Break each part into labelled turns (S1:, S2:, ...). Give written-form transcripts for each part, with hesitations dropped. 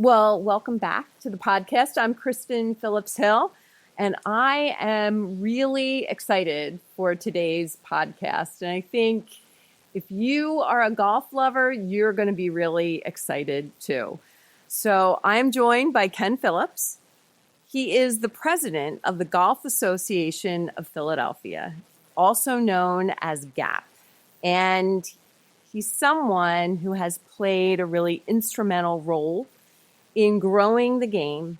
S1: Well, welcome back to the podcast. I'm Kristin Phillips-Hill, and I am really excited for today's podcast. And I think if you are a golf lover, you're going to be really excited too. So I'm joined by Ken Phillips. He is the president of the Golf Association of Philadelphia, also known as GAP. And he's someone who has played a really instrumental role in growing the game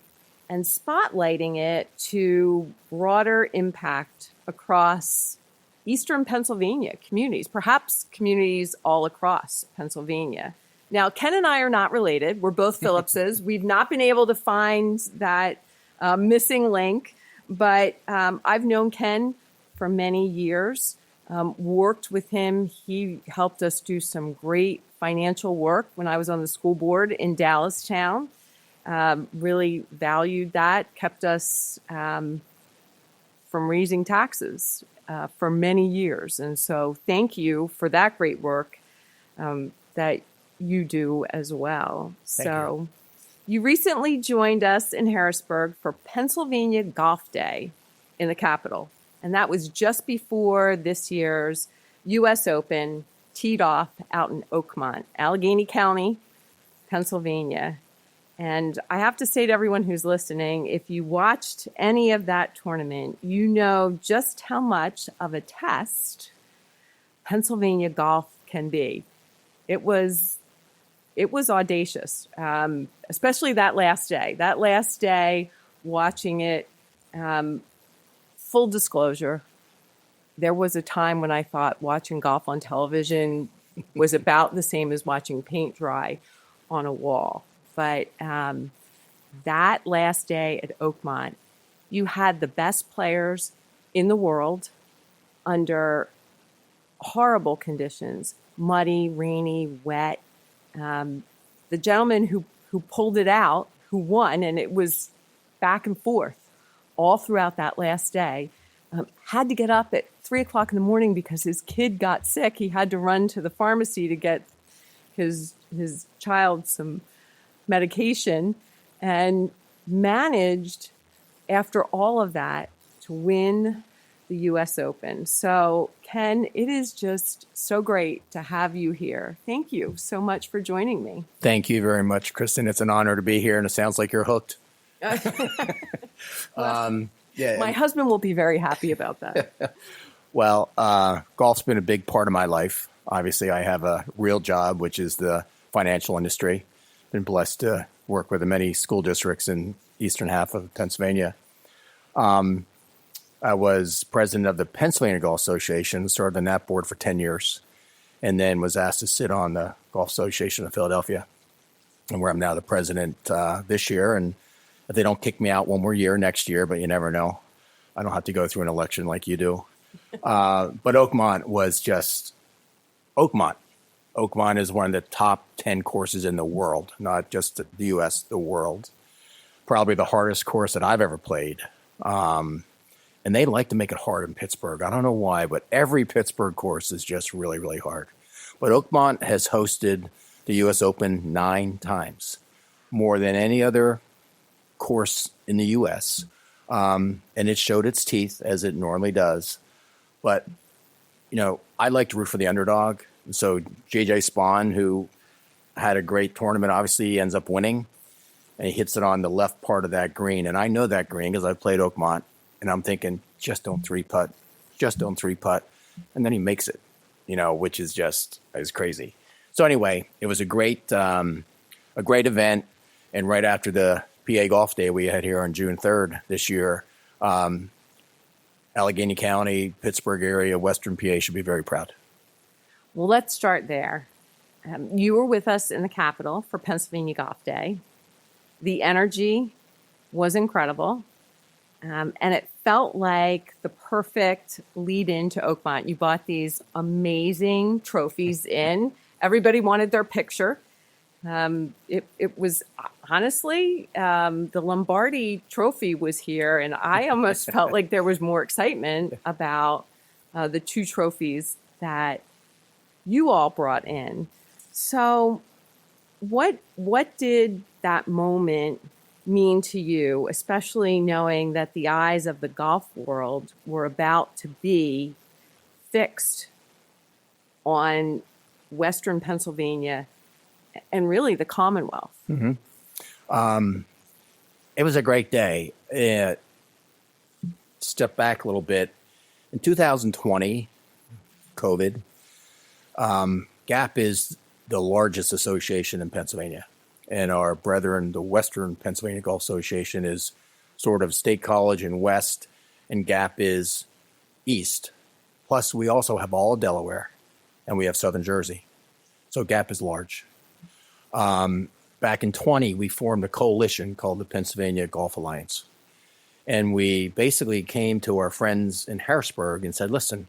S1: and spotlighting it to broader impact across Eastern Pennsylvania communities, perhaps communities all across Pennsylvania. Now, Ken and I are not related. We're both Phillipses. We've not been able to find that missing link, but I've known Ken for many years, worked with him. He helped us do some great financial work when I was on the school board in Dallastown. Really valued that, kept us from raising taxes for many years. And so thank you for that great work that you do as well. So you recently joined us in Harrisburg for Pennsylvania Golf Day in the Capitol. And that was just before this year's U.S. Open teed off out in Oakmont, Allegheny County, Pennsylvania. And I have to say to everyone who's listening, if you watched any of that tournament, you know just how much of a test Pennsylvania golf can be. It was audacious, especially that last day. That last day, watching it, full disclosure, there was a time when I thought watching golf on television was about the same as watching paint dry on a wall. But that last day at Oakmont, you had the best players in the world under horrible conditions, muddy, rainy, wet. The gentleman who pulled it out, who won, and it was back and forth all throughout that last day, had to get up at 3 o'clock in the morning because his kid got sick. He had to run to the pharmacy to get his child some medication, and managed after all of that to win the U.S. Open. So, Ken, it is just so great to have you here. Thank you so much for joining me.
S2: Thank you very much, Kristin. It's an honor to be here, and it sounds like you're hooked.
S1: My husband will be very happy about that.
S2: Well, golf's been a big part of my life. Obviously, I have a real job, which is the financial industry. Been blessed to work with many school districts in eastern half of Pennsylvania. I was president of the Pennsylvania Golf Association, served on that board for 10 years, and then was asked to sit on the Golf Association of Philadelphia, and where I'm now the president this year. And if they don't kick me out one more year next year, but you never know. I don't have to go through an election like you do. But Oakmont was just Oakmont. Oakmont is one of the top 10 courses in the world, not just the U.S., the world. Probably the hardest course that I've ever played. And they like to make it hard in Pittsburgh. I don't know why, but every Pittsburgh course is just really, really hard. But Oakmont has hosted the U.S. Open 9 times, more than any other course in the U.S. And it showed its teeth, as it normally does. But, you know, I like to root for the underdog. And so J.J. Spahn, who had a great tournament, obviously he ends up winning, and he hits it on the left part of that green. And I know that green because I've played Oakmont, and I'm thinking, just don't 3-putt, just don't 3-putt. And then he makes it, you know, which is crazy. So anyway, it was a great event. And right after the PA Golf Day we had here on June 3rd this year, Allegheny County, Pittsburgh area, Western PA should be very proud.
S1: Well, let's start there. You were with us in the Capitol for Pennsylvania Golf Day. The energy was incredible, and it felt like the perfect lead into Oakmont. You bought these amazing trophies in. Everybody wanted their picture. It was honestly, the Lombardi trophy was here, and I almost felt like there was more excitement about the 2 trophies that you all brought in. So what did that moment mean to you, especially knowing that the eyes of the golf world were about to be fixed on Western Pennsylvania and really the Commonwealth?
S2: It was a great day. Step back a little bit. In 2020, COVID, GAP is the largest association in Pennsylvania. And our brethren, the Western Pennsylvania Golf Association, is sort of State College and West, and GAP is East. Plus, we also have all of Delaware, and we have Southern Jersey. So GAP is large. Back in 20, we formed a coalition called the Pennsylvania Golf Alliance. And we basically came to our friends in Harrisburg and said, listen,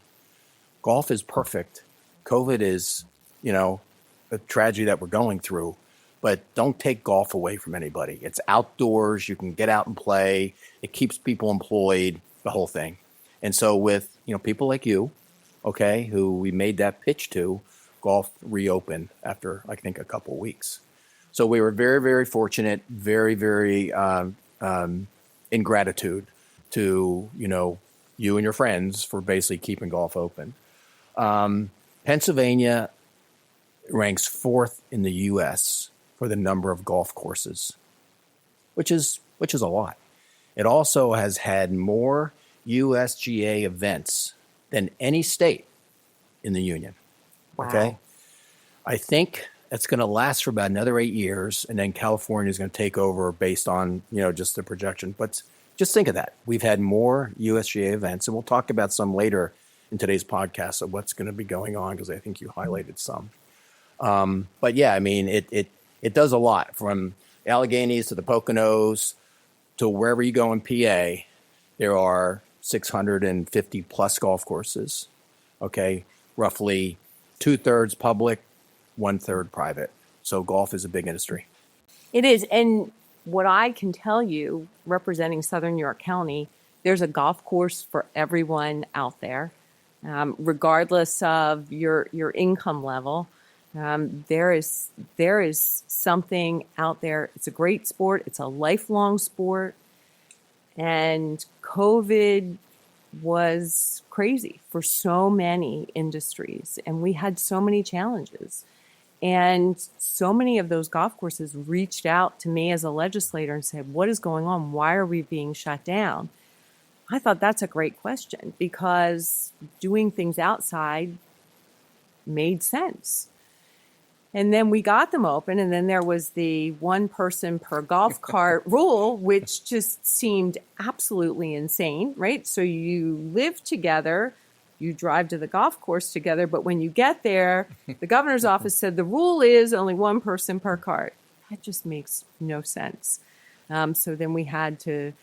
S2: golf is perfect. COVID is, a tragedy that we're going through, but don't take golf away from anybody. It's outdoors. You can get out and play. It keeps people employed, the whole thing. And so with, people like you, okay, who we made that pitch to, golf reopened after, I think, a couple of weeks. So we were very, very fortunate, very, very in gratitude to, you and your friends for basically keeping golf open. Pennsylvania ranks 4th in the U.S. for the number of golf courses, which is a lot. It also has had more USGA events than any state in the union.
S1: Wow.
S2: Okay, I think it's going to last for about another 8 years, and then California is going to take over based on just the projection. But just think of that. We've had more USGA events, and we'll talk about some later in today's podcast of what's going to be going on, because I think you highlighted some. But yeah, I mean, it does a lot, from Alleghenies to the Poconos to wherever you go in PA. There are 650 plus golf courses. Okay, roughly 2/3 public, 1/3 private. So golf is a big industry.
S1: It is. And what I can tell you, representing Southern New York County, there's a golf course for everyone out there, regardless of your income level. There is something out there. It's a great sport. It's a lifelong sport. And COVID was crazy for so many industries. And we had so many challenges. And so many of those golf courses reached out to me as a legislator and said, what is going on? Why are we being shut down? I thought that's a great question, because doing things outside made sense. And then we got them open, and then there was the one person per golf cart rule, which just seemed absolutely insane, right? So you live together, you drive to the golf course together, but when you get there, the governor's office said the rule is only one person per cart. That just makes no sense. So then we had to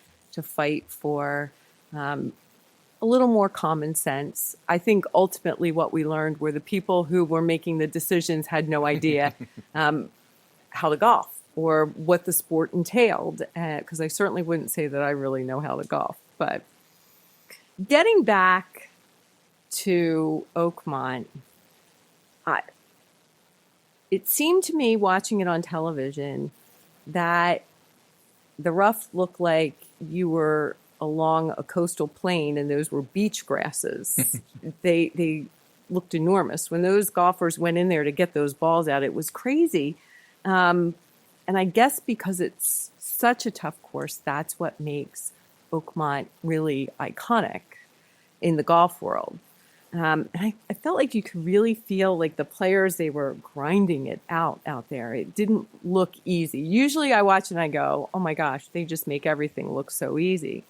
S1: fight for a little more common sense. I think ultimately what we learned were the people who were making the decisions had no idea how to golf or what the sport entailed, because I certainly wouldn't say that I really know how to golf. But getting back to Oakmont, it seemed to me, watching it on television, that the rough looked like you were along a coastal plain and those were beach grasses. They looked enormous. When those golfers went in there to get those balls out, it was crazy. And I guess because it's such a tough course, that's what makes Oakmont really iconic in the golf world. And I felt like you could really feel like the players, they were grinding it out there. It didn't look easy. Usually I watch and I go, oh my gosh, they just make everything look so easy.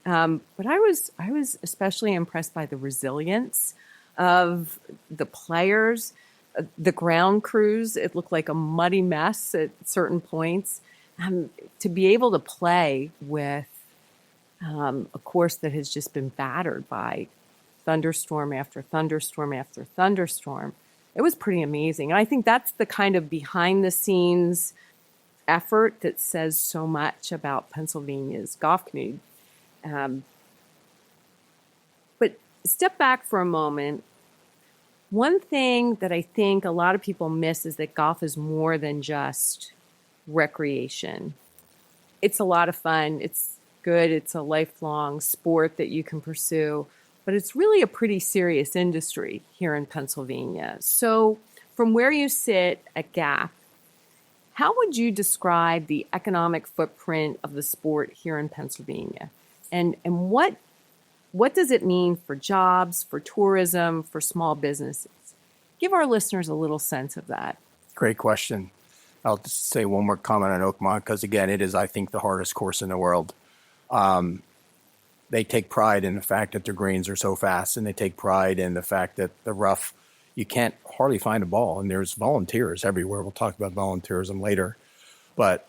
S1: But I was especially impressed by the resilience of the players, the ground crews. It looked like a muddy mess at certain points. To be able to play with a course that has just been battered by thunderstorm after thunderstorm after thunderstorm, it was pretty amazing. And I think that's the kind of behind the scenes effort that says so much about Pennsylvania's golf community. But step back for a moment. One thing that I think a lot of people miss is that golf is more than just recreation. It's a lot of fun. It's good. It's a lifelong sport that you can pursue, but it's really a pretty serious industry here in Pennsylvania. So, from where you sit at GAP, how would you describe the economic footprint of the sport here in Pennsylvania? And what does it mean for jobs, for tourism, for small businesses? Give our listeners a little sense of that.
S2: Great question. I'll just say one more comment on Oakmont because, again, it is, I think, the hardest course in the world. They take pride in the fact that their greens are so fast, and they take pride in the fact that the rough, you can't hardly find a ball, and there's volunteers everywhere. We'll talk about volunteerism later. But,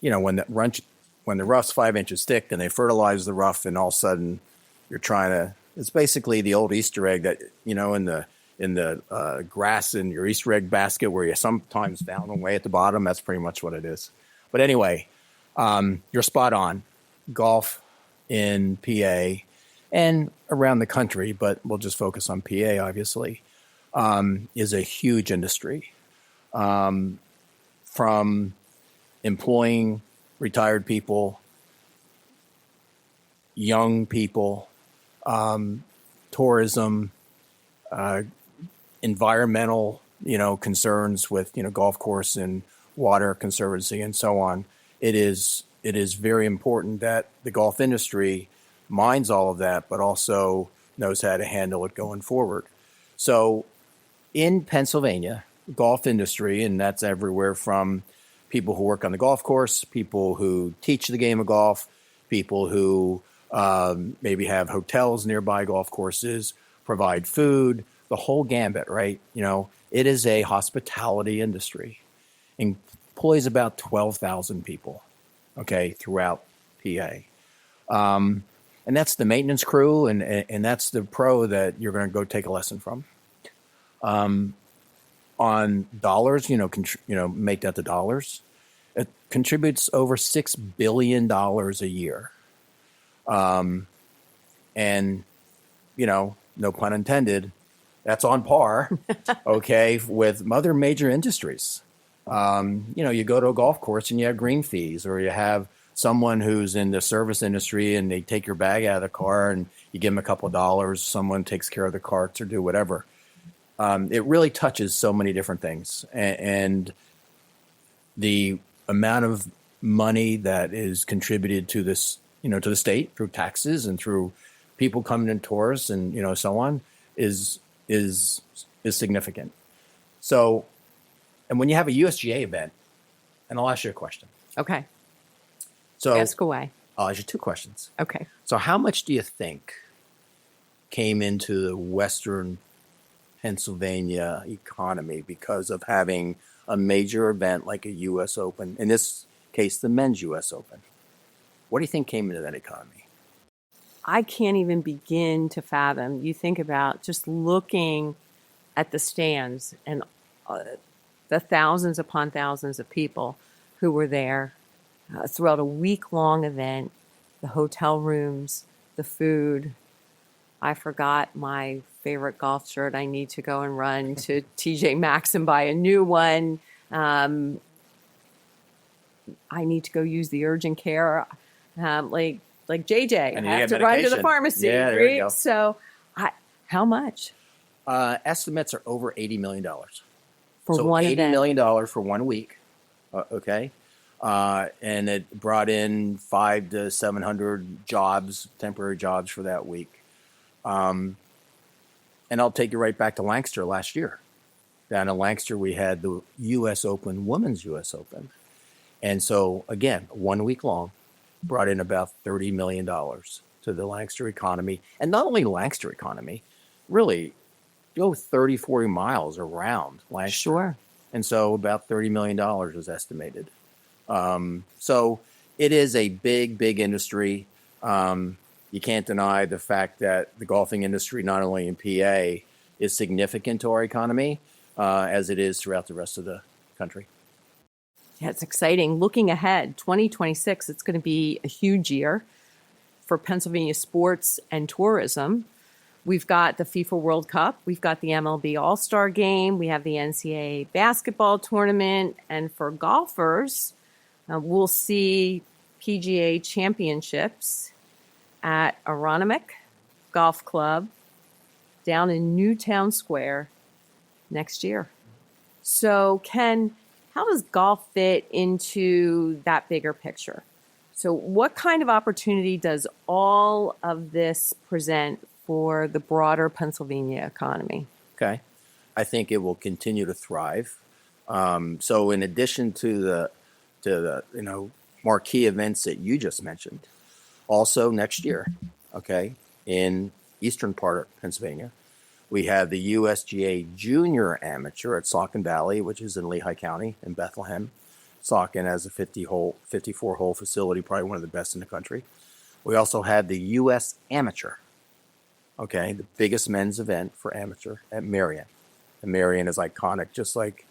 S2: when the rough's 5 inches thick and they fertilize the rough, and all of a sudden you're trying to, it's basically the old Easter egg that, in the grass in your Easter egg basket where you sometimes found them way at the bottom. That's pretty much what it is. But anyway, you're spot on. Golf in PA and around the country, but we'll just focus on PA, obviously, is a huge industry. From employing retired people, young people, tourism, environmental, concerns with, golf course and water conservancy and so on. It is very important that the golf industry minds all of that, but also knows how to handle it going forward. So in Pennsylvania, golf industry, and that's everywhere from people who work on the golf course, people who teach the game of golf, people who maybe have hotels nearby golf courses, provide food, the whole gambit, right? It is a hospitality industry. Employs about 12,000 people, okay, throughout PA. And that's the maintenance crew, and that's the pro that you're going to go take a lesson from. On dollars, make that the dollars. It contributes over $6 billion a year. And, no pun intended, that's on par, okay, with other major industries. You go to a golf course and you have green fees, or you have someone who's in the service industry and they take your bag out of the car and you give them a couple of dollars. Someone takes care of the carts or do whatever. It really touches so many different things. And the amount of money that is contributed to this, to the state through taxes and through people coming in tours and, so on is significant. So, and when you have a USGA event, and I'll ask you a question.
S1: Okay.
S2: So
S1: ask away.
S2: I'll ask you two questions.
S1: Okay.
S2: So how much do you think came into the Western Pennsylvania economy because of having a major event like a U.S. Open, in this case, the men's U.S. Open? What do you think came into that economy?
S1: I can't even begin to fathom. You think about just looking at the stands and the thousands upon thousands of people who were there throughout a week-long event, the hotel rooms, the food. I forgot my favorite golf shirt. I need to go and run to TJ Maxx and buy a new one. I need to go use the urgent care. Like JJ,
S2: And
S1: I
S2: you
S1: have
S2: get
S1: to run to the
S2: medication.
S1: pharmacy.
S2: Yeah, there
S1: right?
S2: you go.
S1: So, how much
S2: Estimates are over $80 million.
S1: for
S2: So
S1: one
S2: $80
S1: event?
S2: million for 1 week, okay? And it brought in 500 to 700 jobs, temporary jobs for that week. And I'll take you right back to Lancaster last year. Down in Lancaster, we had the U.S. Open, Women's U.S. Open. And so, again, 1 week long, brought in about $30 million to the Lancaster economy. And not only Lancaster economy, really, go 30, 40 miles around Lancaster.
S1: Sure.
S2: And so about $30 million is estimated. So it is a big, big industry. You can't deny the fact that the golfing industry, not only in PA, is significant to our economy, as it is throughout the rest of the country.
S1: Yeah, it's exciting. Looking ahead, 2026, it's going to be a huge year for Pennsylvania sports and tourism. We've got the FIFA World Cup. We've got the MLB All-Star Game. We have the NCAA basketball tournament. And for golfers, We'll see PGA championships at Aronimink Golf Club down in Newtown Square next year. So, Ken, how does golf fit into that bigger picture? So, what kind of opportunity does all of this present for the broader Pennsylvania economy?
S2: Okay. I think it will continue to thrive. So in addition to the marquee events that you just mentioned, also next year, okay, in eastern part of Pennsylvania, we have the USGA Junior Amateur at Saucon Valley, which is in Lehigh County in Bethlehem. Saucon has a 54-hole facility, probably one of the best in the country. We also have the US Amateur, okay, the biggest men's event for amateur at Marion. And Marion is iconic, just like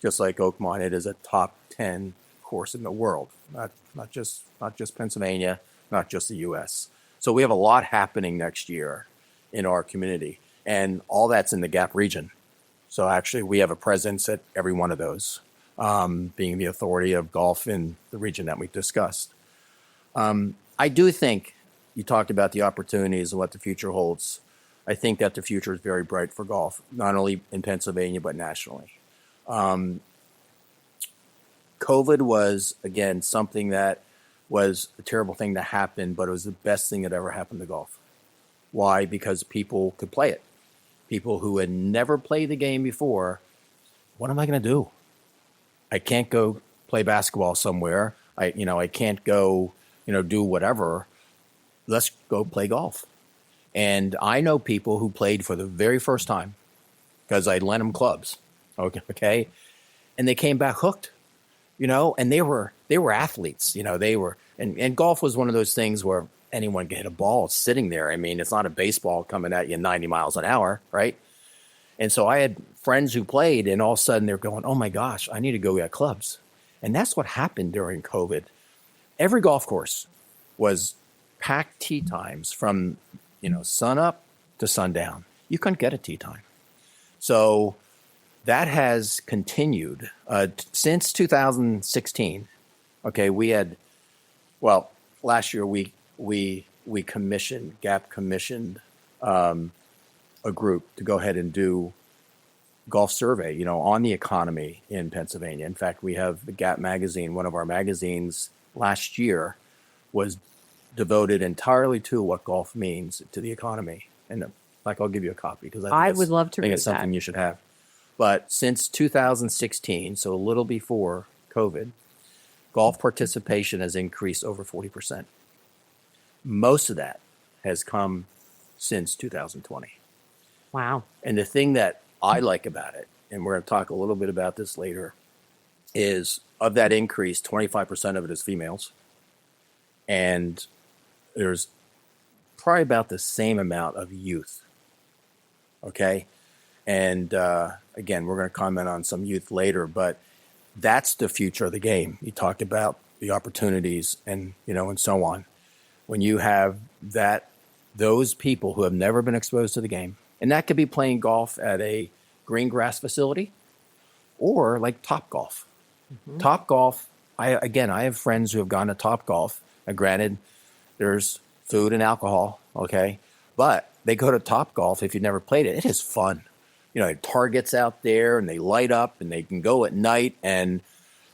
S2: Oakmont. It is a top 10 course in the world, not just Pennsylvania, not just the U.S. So we have a lot happening next year in our community, and all that's in the Gap region. So actually, we have a presence at every one of those, being the authority of golf in the region that we discussed. I do think you talked about the opportunities and what the future holds. I think that the future is very bright for golf, not only in Pennsylvania, but nationally. COVID was, again, something that was a terrible thing to happen, but it was the best thing that ever happened to golf. Why? Because people could play it. People who had never played the game before, what am I going to do? I can't go play basketball somewhere. I can't go, do whatever. Let's go play golf. And I know people who played for the very first time because I lent them clubs, okay, and they came back hooked, and they were athletes, and golf was one of those things where anyone can hit a ball sitting there. I mean, it's not a baseball coming at you 90 miles an hour, right? And so I had friends who played, and all of a sudden they're going, oh my gosh, I need to go get clubs. And that's what happened during COVID. Every golf course was packed tee times from sun up to sundown. You couldn't get a tee time. So that has continued since 2016. Okay, last year we commissioned, GAP commissioned a group to go ahead and do golf survey, on the economy in Pennsylvania. In fact, we have the GAP magazine, one of our magazines last year was devoted entirely to what golf means to the economy. And I'll give you a copy because
S1: I would love to read
S2: it's something you should have. But since 2016, so a little before COVID, golf participation has increased over 40%. Most of that has come since 2020.
S1: Wow.
S2: And the thing that I like about it, and we're going to talk a little bit about this later, is of that increase, 25% of it is females. And there's probably about the same amount of youth. Okay. And again, we're going to comment on some youth later, but that's the future of the game. You talked about the opportunities and so on. When you have those people who have never been exposed to the game, and that could be playing golf at a green grass facility or like Top Golf. Mm-hmm. Top Golf, I have friends who have gone to Top Golf. And granted, there's food and alcohol, okay? But they go to Top Golf if you've never played it. It is fun. Targets out there and they light up and they can go at night and,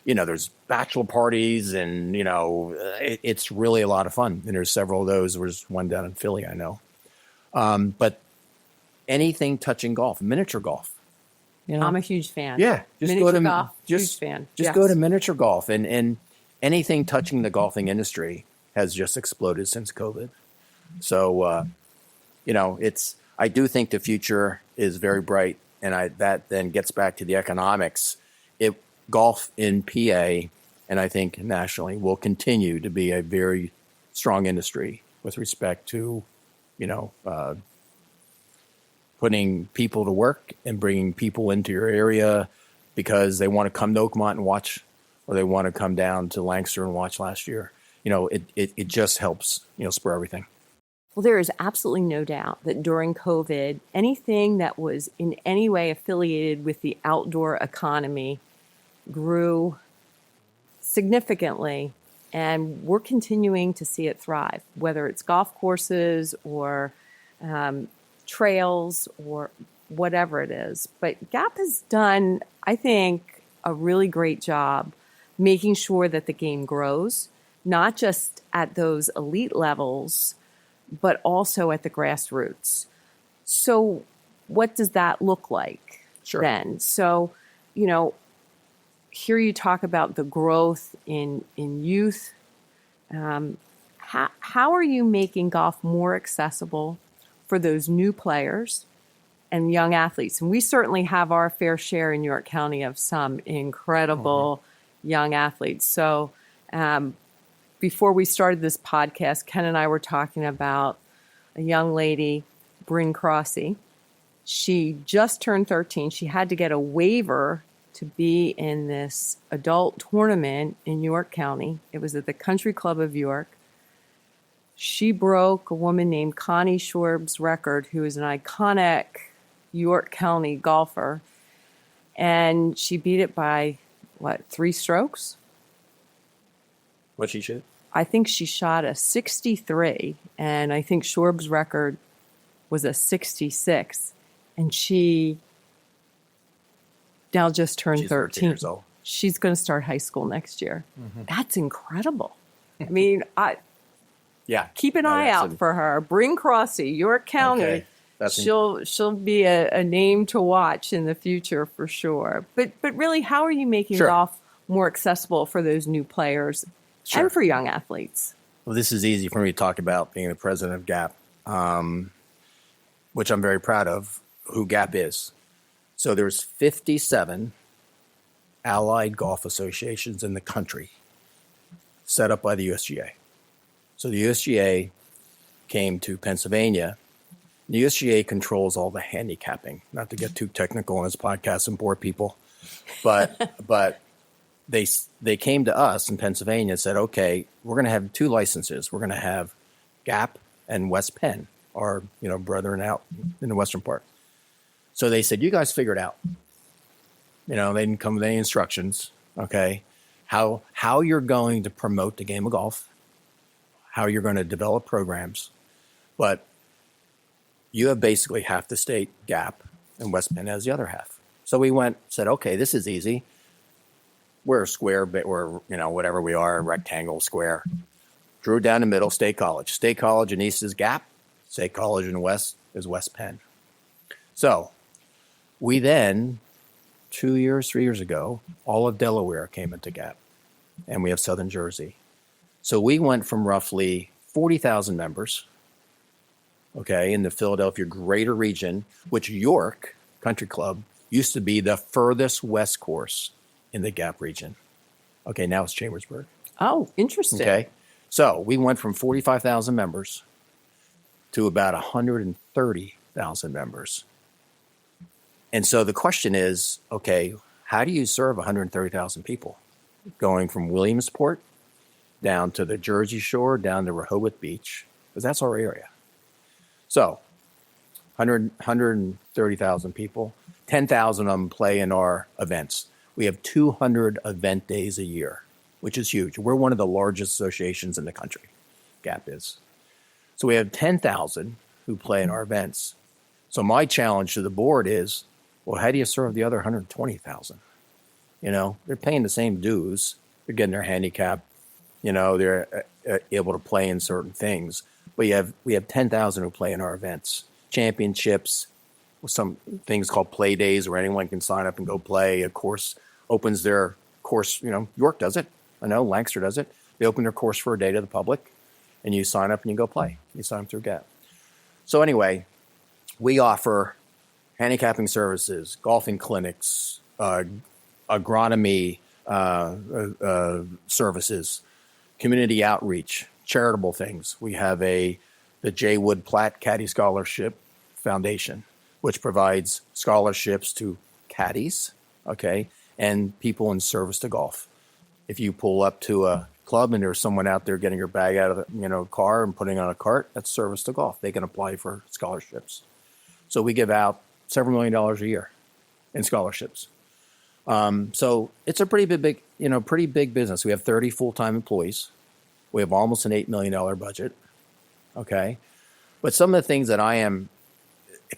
S2: there's bachelor parties and, it's really a lot of fun. And there's several of those. There's one down in Philly, I know. But anything touching golf, miniature golf.
S1: I'm a huge fan.
S2: Yeah.
S1: Huge fan.
S2: Just go to miniature golf and anything touching the golfing industry has just exploded since COVID. So, I do think the future is very bright, and that then gets back to the economics. Golf in PA, and I think nationally, will continue to be a very strong industry with respect to, putting people to work and bringing people into your area because they want to come to Oakmont and watch, or they want to come down to Lancaster and watch last year. It just helps, spur everything.
S1: Well, there is absolutely no doubt that during COVID, anything that was in any way affiliated with the outdoor economy grew significantly, and we're continuing to see it thrive, whether it's golf courses or trails or whatever it is. But Gap has done, I think, a really great job making sure that the game grows, not just at those elite levels, but also at the grassroots. So what does that look like then? So, here you talk about the growth in youth. How are you making golf more accessible for those new players and young athletes? And we certainly have our fair share in York County of some incredible young athletes. So before we started this podcast, Ken and I were talking about a young lady, Bryn Crossy. She just turned 13. She had to get a waiver to be in this adult tournament in York County. It was at the Country Club of York. She broke a woman named Connie Shorb's record, who is an iconic York County golfer. And she beat it by, 3 strokes?
S2: What'd she shoot?
S1: I think she shot a 63, and I think Shorb's record was a 66. And she now just turned 13
S2: years old.
S1: She's going to start high school next year. That's incredible. I mean, keep an eye out for her. Bryn Crossy, York County.
S2: Okay.
S1: She'll be a name to watch in the future for sure. But really, how are you making golf more accessible for those new players and for young athletes?
S2: Well, this is easy for me to talk about, being the president of GAP, which I'm very proud of, who GAP is. So there's 57 allied golf associations in the country set up by the USGA. So the USGA came to Pennsylvania. The USGA controls all the handicapping. Not to get too technical on this podcast and bore people, but they came to us in Pennsylvania and said, okay, we're going to have 2 licenses. We're going to have GAP and West Penn, our brethren out in the western part. So they said, you guys figure it out. They didn't come with any instructions, okay, how you're going to promote the game of golf, how you're going to develop programs. But you have basically half the state, GAP, and West Penn has the other half. So we said, okay, this is easy. We're a square, but we're, whatever we are, a rectangle, square. Drew down the middle, State College. State College in East is GAP. State College in West is West Penn. So we then, 3 years ago, all of Delaware came into GAP, and we have Southern Jersey. So we went from roughly 40,000 members, okay, in the Philadelphia greater region, which York Country Club used to be the furthest west course in the GAP region. Okay, now it's Chambersburg.
S1: Oh, interesting.
S2: Okay, so we went from 45,000 members to about 130,000 members. And so the question is, okay, how do you serve 130,000 people? Going from Williamsport down to the Jersey Shore, down to Rehoboth Beach, because that's our area. So 130,000 people, 10,000 of them play in our events. We have 200 event days a year, which is huge. We're one of the largest associations in the country, GAP is. So we have 10,000 who play in our events. So my challenge to the board is, well, how do you serve the other 120,000? They're paying the same dues. They're getting their handicap. They're able to play in certain things. But we have 10,000 who play in our events. Championships, some things called play days where anyone can sign up and go play. A course opens their course. York does it. I know Lancaster does it. They open their course for a day to the public, and you sign up and you go play. You sign up through GAP. So anyway, we offer handicapping services, golfing clinics, agronomy services, community outreach, charitable things. We have the J. Wood Platt Caddy Scholarship Foundation, which provides scholarships to caddies, okay, and people in service to golf. If you pull up to a club and there's someone out there getting your bag out of the car and putting it on a cart, that's service to golf. They can apply for scholarships. So we give out several $1 million a year in scholarships. So it's a pretty big business. We have 30 full-time employees. We have almost an $8 million budget. Okay. But some of the things that I am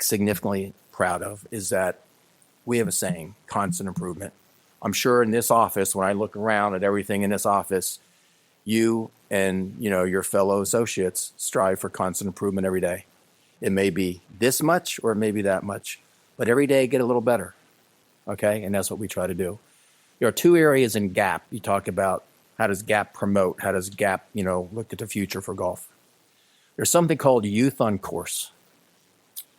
S2: significantly proud of is that we have a saying, constant improvement. I'm sure in this office, when I look around at everything in this office, you and your fellow associates strive for constant improvement every day. It may be this much or it may be that much, but every day get a little better. Okay, and that's what we try to do. There are two areas in GAP. You talk about how does GAP promote, how does GAP look at the future for golf. There's something called Youth on Course.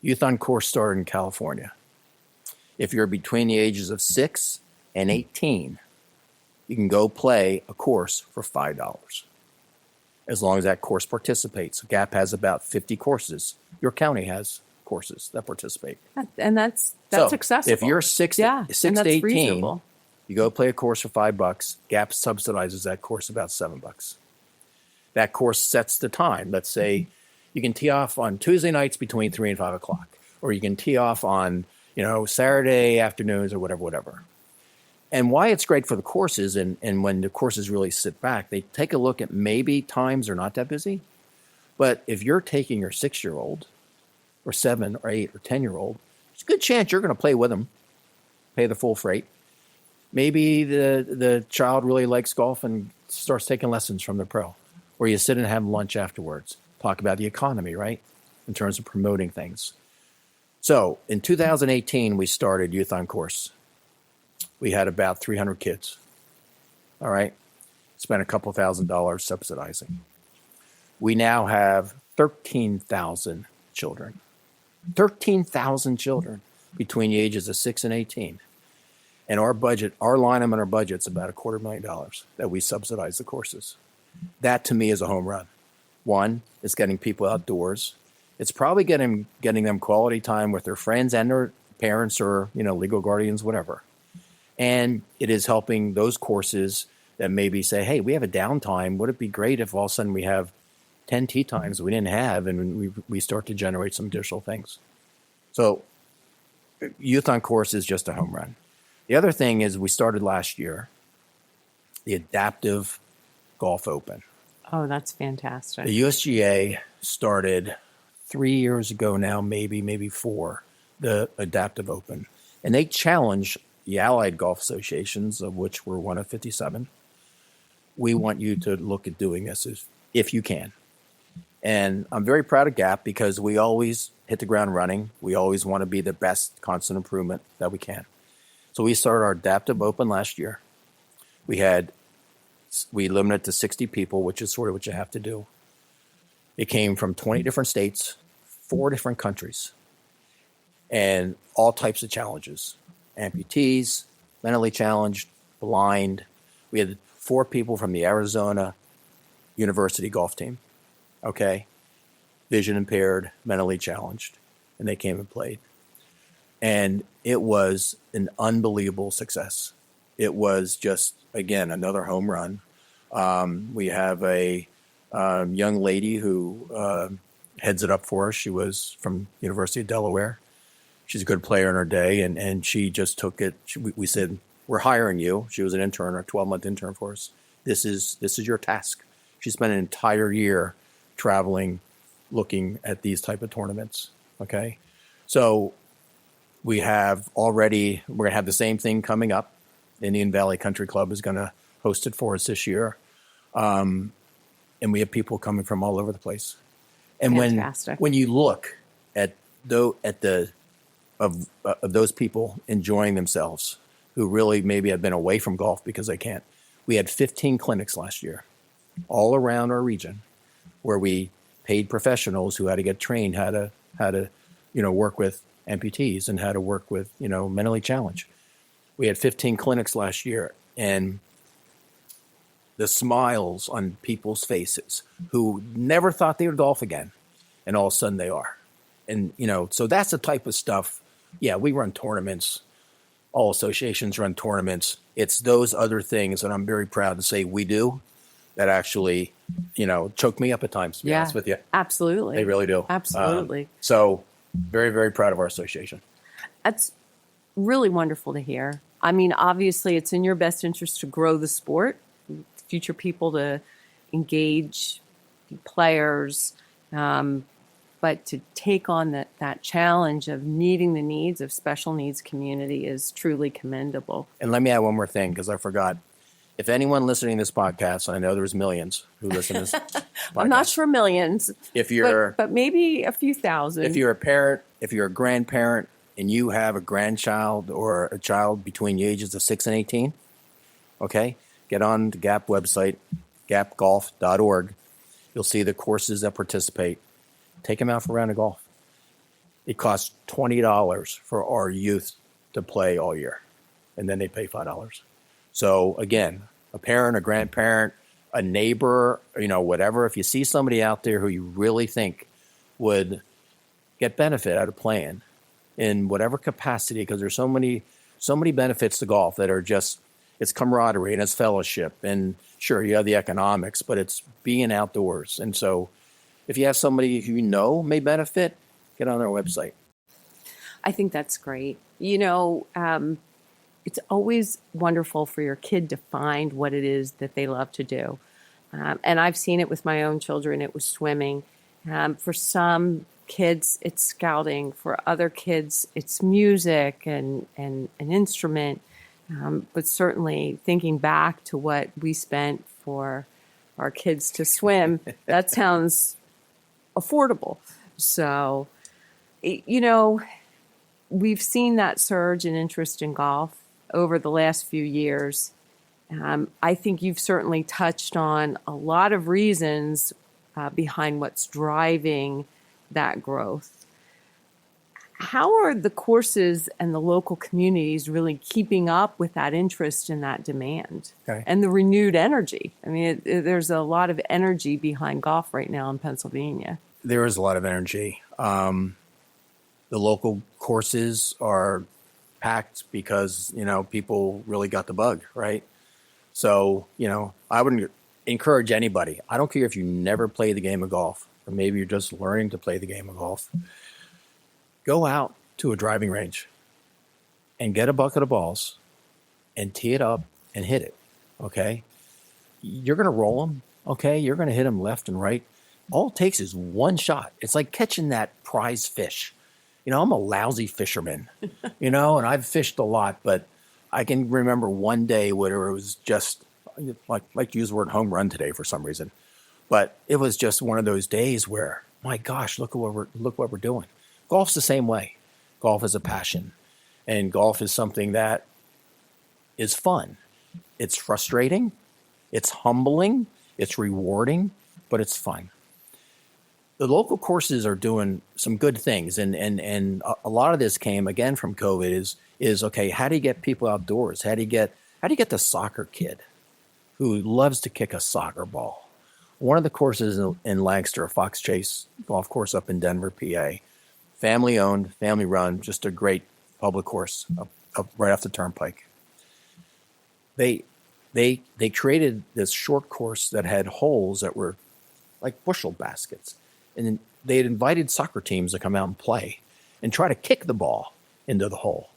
S2: Youth on Course started in California. If you're between the ages of 6 and 18, you can go play a course for $5, as long as that course participates. GAP has about 50 courses. Your county has courses that participate.
S1: And that's
S2: So,
S1: accessible.
S2: if you're 6
S1: and
S2: to
S1: that's
S2: 18,
S1: reasonable.
S2: you go play a course for $5. GAP subsidizes that course about $7. That course sets the time. Let's say you can tee off on Tuesday nights between 3 and 5 o'clock, or you can tee off on Saturday afternoons or whatever. And why it's great for the courses, and when the courses really sit back, they take a look at maybe times are not that busy. But if you're taking your 6-year-old or 7 or 8 or 10-year-old, there's a good chance you're going to play with them, pay the full freight. Maybe the child really likes golf and starts taking lessons from the pro, or you sit and have lunch afterwards. Talk about the economy, right? In terms of promoting things. So in 2018, we started Youth on Course. We had about 300 kids. All right. Spent a couple $1,000 subsidizing. We now have 13,000 children. 13,000 children between the ages of 6 and 18. And our budget, our line item in our budget's about $250,000 that we subsidize the courses. That to me is a home run. One, it's getting people outdoors. It's probably getting them quality time with their friends and their parents or legal guardians, whatever. And it is helping those courses that maybe say, hey, we have a downtime. Would it be great if all of a sudden we have 10 tee times we didn't have, and we start to generate some additional things. So Youth on Course is just a home run. The other thing is we started last year, the Adaptive Golf Open.
S1: Oh, that's fantastic.
S2: The USGA started 3 years ago now, maybe 4, the Adaptive Open. And they challenge the Allied Golf Associations, of which we're one of 57. We want you to look at doing this if you can. And I'm very proud of GAP because we always hit the ground running. We always want to be the best constant improvement that we can. So we started our Adaptive Open last year. We limited to 60 people, which is sort of what you have to do. It came from 20 different states, 4 different countries, and all types of challenges. Amputees, mentally challenged, blind. We had 4 people from the Arizona University golf team, okay? Vision impaired, mentally challenged, and they came and played. And it was an unbelievable success. It was just, again, another home run. We have a young lady who heads it up for us. She was from University of Delaware. She's a good player in her day, and she just took it. We said, we're hiring you. She was an intern, a 12-month intern for us. This is your task. She spent an entire year traveling, looking at these type of tournaments, okay? So we're going to have the same thing coming up. Indian Valley Country Club is going to host it for us this year. And we have people coming from all over the place. And
S1: Fantastic.
S2: when you look at those people enjoying themselves, who really maybe have been away from golf because they can't. We had 15 clinics last year, all around our region, where we paid professionals who had to get trained how to work with amputees and how to work with mentally challenged. We had 15 clinics last year, and the smiles on people's faces who never thought they would golf again, and all of a sudden they are. And, so that's the type of stuff. Yeah, we run tournaments. All associations run tournaments. It's those other things that I'm very proud to say we do that actually, choke me up at times, to be honest with you.
S1: Absolutely.
S2: They really do.
S1: Absolutely.
S2: So very, very proud of our association.
S1: That's really wonderful to hear. I mean, obviously, it's in your best interest to grow the sport, future people to engage, be players, but to take on that challenge of meeting the needs of special needs community is truly commendable.
S2: And let me add one more thing, because I forgot. If anyone listening to this podcast, and I know there's millions who listen to this podcast.
S1: I'm not sure millions,
S2: If you're,
S1: but maybe a few thousand.
S2: if you're a parent, if you're a grandparent, and you have a grandchild or a child between the ages of 6 and 18, okay, get on the GAP website, gapgolf.org. You'll see the courses that participate. Take them out for a round of golf. It costs $20 for our youth to play all year, and then they pay $5. So again, a parent, a grandparent, a neighbor, whatever, if you see somebody out there who you really think would get benefit out of playing in whatever capacity, because there's so many benefits to golf that are just, it's camaraderie and it's fellowship. And sure, you have the economics, but it's being outdoors. And so if you have somebody who you know may benefit, get on their website.
S1: I think that's great. It's always wonderful for your kid to find what it is that they love to do. And I've seen it with my own children. It was swimming. For some kids, it's scouting. For other kids, it's music and an instrument. But certainly thinking back to what we spent for our kids to swim, that sounds affordable. So, we've seen that surge in interest in golf over the last few years. I think you've certainly touched on a lot of reasons behind what's driving that growth. How are the courses and the local communities really keeping up with that interest and that demand and the renewed energy? I mean, there's a lot of energy behind golf right now in Pennsylvania.
S2: There is a lot of energy. The local courses are packed because, people really got the bug, right? So, I wouldn't encourage anybody. I don't care if you never play the game of golf, or maybe you're just learning to play the game of golf. Go out to a driving range and get a bucket of balls and tee it up and hit it, okay? You're going to roll them, okay? You're going to hit them left and right. All it takes is one shot. It's like catching that prize fish. I'm a lousy fisherman, and I've fished a lot, but I can remember one day where it was just like to use the word home run today for some reason, but it was just one of those days where, my gosh, look what we're doing. Golf's the same way. Golf is a passion, and golf is something that is fun. It's frustrating, it's humbling, it's rewarding, but it's fun. The local courses are doing some good things, and a lot of this came again from COVID. Is okay. How do you get people outdoors? How do you get the soccer kid who loves to kick a soccer ball? One of the courses in Lancaster, Fox Chase Golf Course up in Denver, PA, family owned, family run, just a great public course up right off the turnpike. They created this short course that had holes that were like bushel baskets. And they had invited soccer teams to come out and play and try to kick the ball into the hole.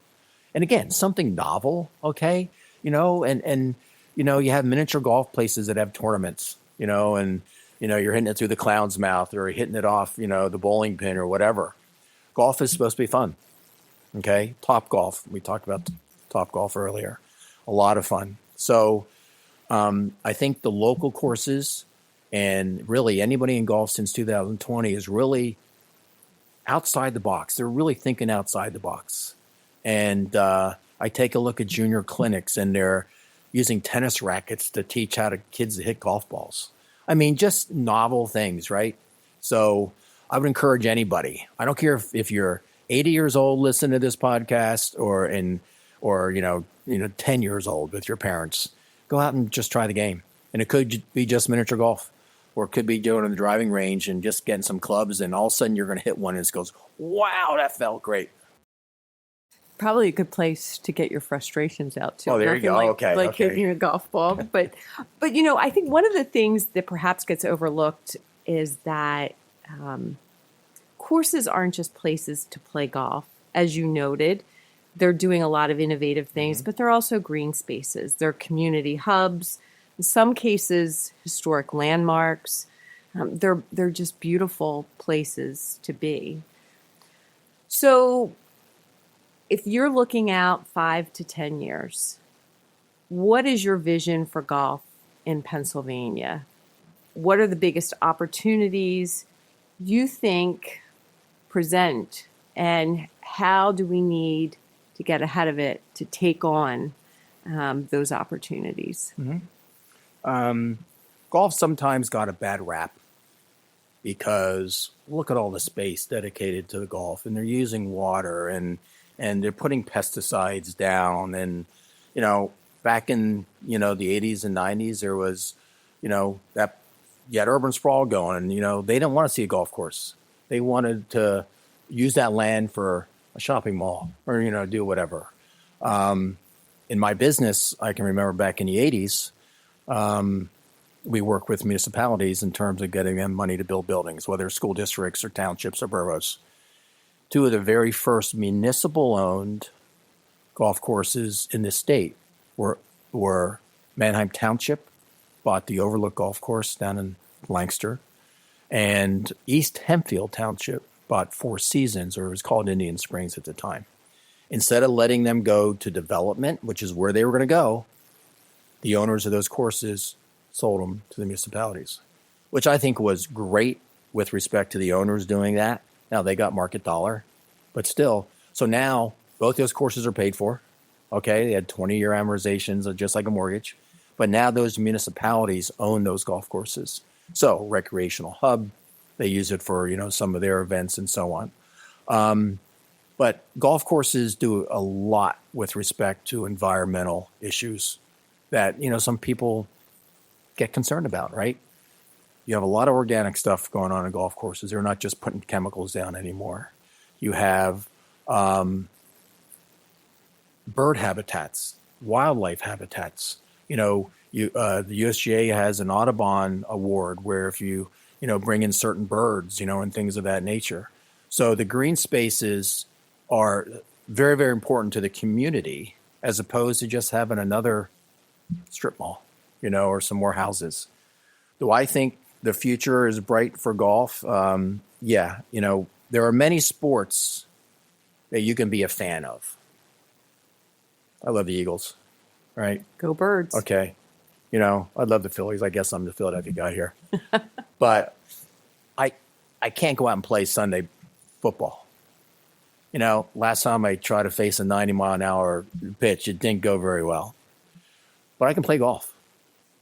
S2: And again, something novel, okay? You have miniature golf places that have tournaments, and, you're hitting it through the clown's mouth or hitting it off, the bowling pin or whatever. Golf is supposed to be fun, okay? Top golf. We talked about top golf earlier. A lot of fun. So I think the local courses, and really anybody in golf since 2020 is really outside the box. They're really thinking outside the box. And I take a look at junior clinics, and they're using tennis rackets to teach how to kids to hit golf balls. I mean, just novel things, right? So I would encourage anybody. I don't care if you're 80 years old, listen to this podcast, or 10 years old with your parents. Go out and just try the game. And it could be just miniature golf. Or it could be doing it in the driving range and just getting some clubs, and all of a sudden you're going to hit one and it goes, wow, that felt great.
S1: Probably a good place to get your frustrations out too.
S2: Oh, there you go. Okay.
S1: Hitting a golf ball. But I think one of the things that perhaps gets overlooked is that courses aren't just places to play golf. As you noted, they're doing a lot of innovative things, but they're also green spaces. They're community hubs, in some cases, historic landmarks. They're just beautiful places to be. So if you're looking out 5 to 10 years, what is your vision for golf in Pennsylvania? What are the biggest opportunities you think present, and how do we need to get ahead of it to take on those opportunities?
S2: Golf sometimes got a bad rap because look at all the space dedicated to the golf, and they're using water and they're putting pesticides down. And, back in, the 80s and 90s, there was, that you had urban sprawl going, and, they didn't want to see a golf course. They wanted to use that land for a shopping mall or, do whatever. In my business, I can remember back in the 80s, we work with municipalities in terms of getting them money to build buildings, whether school districts or townships or boroughs. Two of the very first municipal-owned golf courses in the state were Manheim Township, bought the Overlook Golf Course down in Lancaster, and East Hempfield Township bought Four Seasons, or it was called Indian Springs at the time. Instead of letting them go to development, which is where they were going to go, the owners of those courses sold them to the municipalities, which I think was great with respect to the owners doing that. Now they got market dollar, but still. So now both those courses are paid for. Okay, they had 20-year amortizations, just like a mortgage. But now those municipalities own those golf courses. So recreational hub, they use it for, some of their events and so on. But golf courses do a lot with respect to environmental issues that, some people get concerned about, right? You have a lot of organic stuff going on in golf courses. They're not just putting chemicals down anymore. You have bird habitats, wildlife habitats. The USGA has an Audubon Award where if you, bring in certain birds, and things of that nature. So the green spaces are very, very important to the community as opposed to just having another strip mall, or some more houses. Do I think the future is bright for golf? Yeah. There are many sports that you can be a fan of. I love the Eagles, right?
S1: Go Birds.
S2: Okay. I love the Phillies. I guess I'm the Philadelphia guy here. But I can't go out and play Sunday football. Last time I tried to face a 90-mile-an-hour pitch, it didn't go very well. But I can play golf,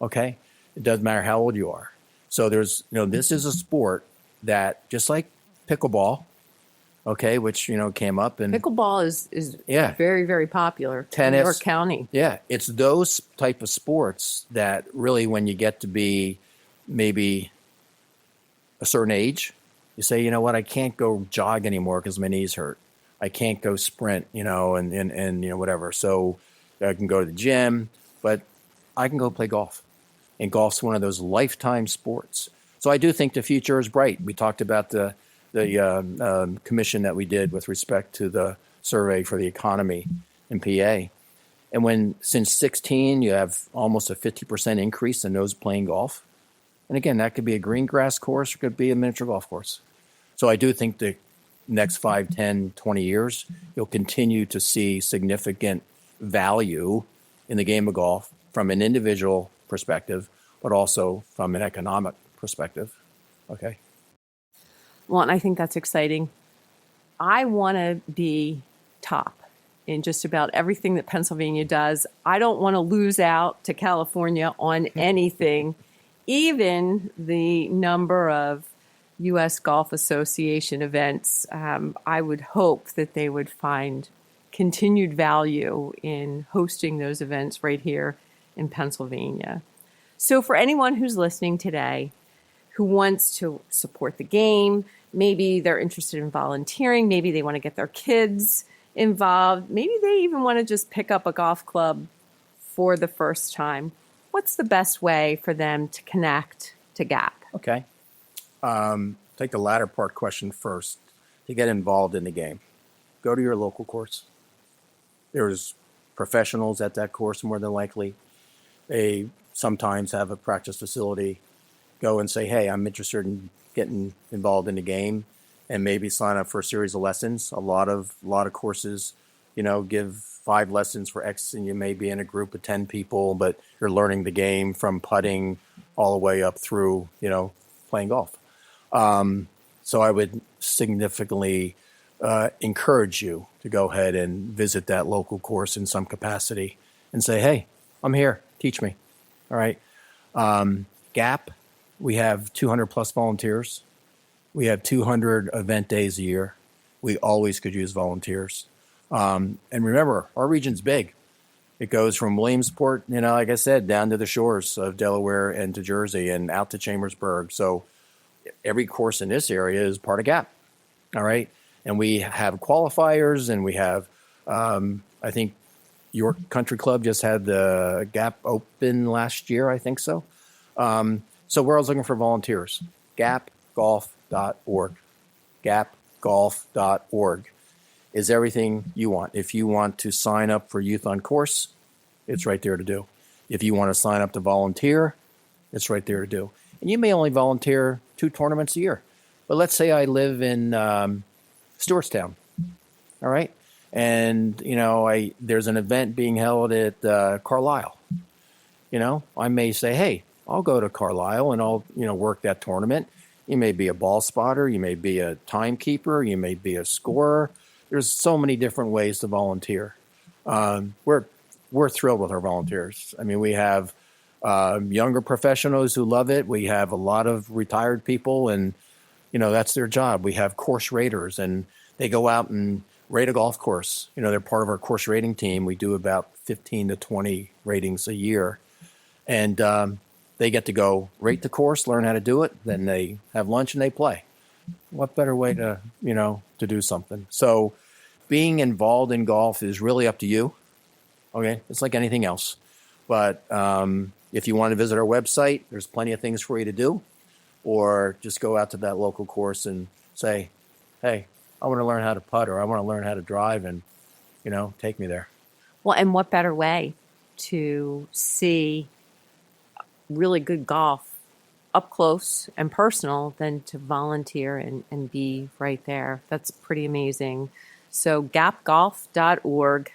S2: okay? It doesn't matter how old you are. So there's, this is a sport that, just like pickleball, okay, which, came up. And
S1: pickleball is very, very popular
S2: tennis,
S1: in York County.
S2: Yeah, it's those type of sports that really, when you get to be maybe a certain age, you say, you know what, I can't go jog anymore because my knees hurt. I can't go sprint, and whatever. So I can go to the gym, but I can go play golf. And golf's one of those lifetime sports. So I do think the future is bright. We talked about the commission that we did with respect to the survey for the economy in PA. And since 16, you have almost a 50% increase in those playing golf. And again, that could be a green grass course, or it could be a miniature golf course. So I do think the next 5, 10, 20 years, you'll continue to see significant value in the game of golf from an individual perspective, but also from an economic perspective. Okay.
S1: Well, and I think that's exciting. I want to be top in just about everything that Pennsylvania does. I don't want to lose out to California on anything, even the number of U.S. Golf Association events. I would hope that they would find continued value in hosting those events right here in Pennsylvania. So for anyone who's listening today who wants to support the game, maybe they're interested in volunteering, maybe they want to get their kids involved, maybe they even want to just pick up a golf club for the first time, what's the best way for them to connect to GAP?
S2: Okay. Take the latter part question first. To get involved in the game, go to your local course. There's professionals at that course more than likely. They sometimes have a practice facility. Go and say, hey, I'm interested in getting involved in the game, and maybe sign up for a series of lessons. A lot of courses, give 5 lessons for X, and you may be in a group of 10 people, but you're learning the game from putting all the way up through, playing golf. So I would significantly encourage you to go ahead and visit that local course in some capacity and say, hey, I'm here, teach me. All right. GAP, we have 200 plus volunteers. We have 200 event days a year. We always could use volunteers. And remember, our region's big. It goes from Williamsport, like I said, down to the shores of Delaware and to Jersey and out to Chambersburg. So every course in this area is part of GAP. All right. And we have qualifiers, and we have, I think York Country Club just had the GAP Open last year, I think so. So we're always looking for volunteers. gapgolf.org. gapgolf.org is everything you want. If you want to sign up for Youth on Course, it's right there to do. If you want to sign up to volunteer, it's right there to do. And you may only volunteer 2 tournaments a year. But let's say I live in Stewartstown, all right? And, there's an event being held at Carlisle. I may say, hey, I'll go to Carlisle and I'll, work that tournament. You may be a ball spotter. You may be a timekeeper. You may be a scorer. There's so many different ways to volunteer. We're thrilled with our volunteers. I mean, we have younger professionals who love it. We have a lot of retired people, and that's their job. We have course raters, and they go out and rate a golf course. They're part of our course rating team. We do about 15 to 20 ratings a year, and they get to go rate the course, learn how to do it. Then they have lunch and they play. What better way to do something? So being involved in golf is really up to you. Okay. It's like anything else. But if you want to visit our website, there's plenty of things for you to do, or just go out to that local course and say, hey, I want to learn how to putt, or I want to learn how to drive, and, take me there.
S1: Well, and what better way to see really good golf up close and personal than to volunteer and be right there. That's pretty amazing. So gapgolf.org.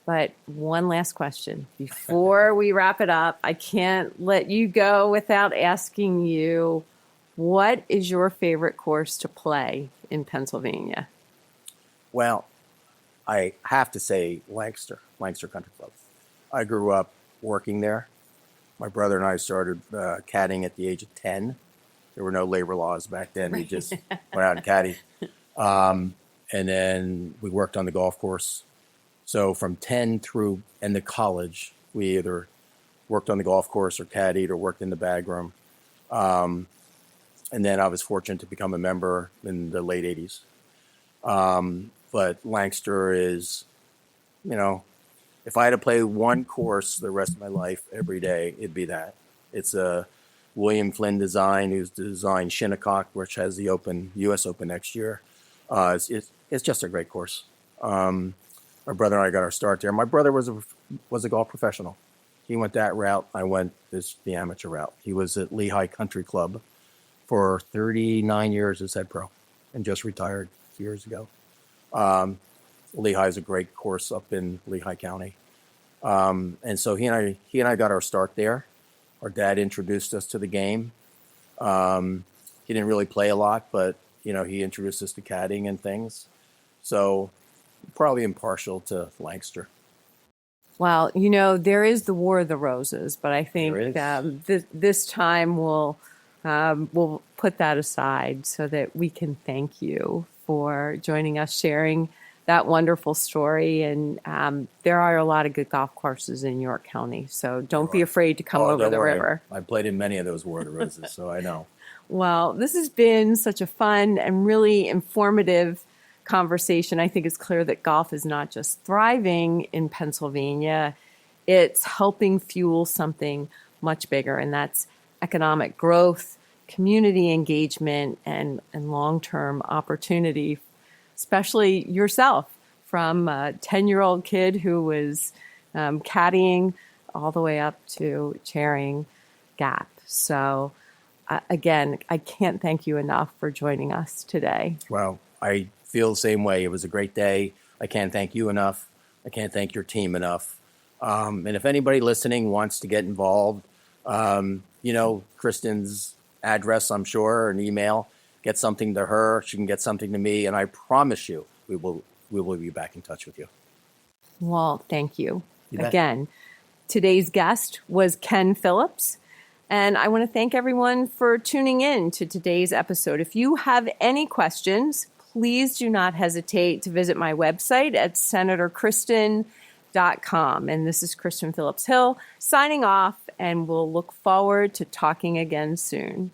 S1: But one last question before we wrap it up. I can't let you go without asking you, what is your favorite course to play in Pennsylvania?
S2: Well, I have to say Lancaster Country Club. I grew up working there. My brother and I started caddying at the age of 10. There were no labor laws back then. We just went out and caddied. And then we worked on the golf course. So from 10 through into college, we either worked on the golf course or caddied or worked in the bag room. And then I was fortunate to become a member in the late 80s. But Lancaster is, if I had to play one course the rest of my life every day, it'd be that. It's a William Flynn design, who's designed Shinnecock, which has the U.S. Open next year. It's just a great course. My brother and I got our start there. My brother was a golf professional. He went that route. I went the amateur route. He was at Lehigh Country Club for 39 years as head pro, and just retired a few years ago. Lehigh is a great course up in Lehigh County. And so he and I got our start there. Our dad introduced us to the game. He didn't really play a lot, but he introduced us to caddying and things. So probably impartial to Lancaster.
S1: Well, there is the War of the Roses, but I think this time we'll put that aside so that we can thank you for joining us, sharing that wonderful story. And there are a lot of good golf courses in York County, so don't be afraid to come over the river.
S2: I played in many of those War of the Roses, so I know.
S1: Well, this has been such a fun and really informative conversation. I think it's clear that golf is not just thriving in Pennsylvania, it's helping fuel something much bigger, and that's economic growth, community engagement, and long-term opportunity, especially yourself, from a 10-year-old kid who was caddying all the way up to chairing GAP. So again, I can't thank you enough for joining us today.
S2: Well, I feel the same way. It was a great day. I can't thank you enough. I can't thank your team enough. And if anybody listening wants to get involved, Kristin's address, I'm sure, an email, get something to her. She can get something to me. And I promise you, we will be back in touch with you.
S1: Well, thank you.
S2: You bet.
S1: Again, today's guest was Ken Phillips. And I want to thank everyone for tuning in to today's episode. If you have any questions, please do not hesitate to visit my website at senatorkristin.com. And this is Kristin Phillips-Hill signing off, and we'll look forward to talking again soon.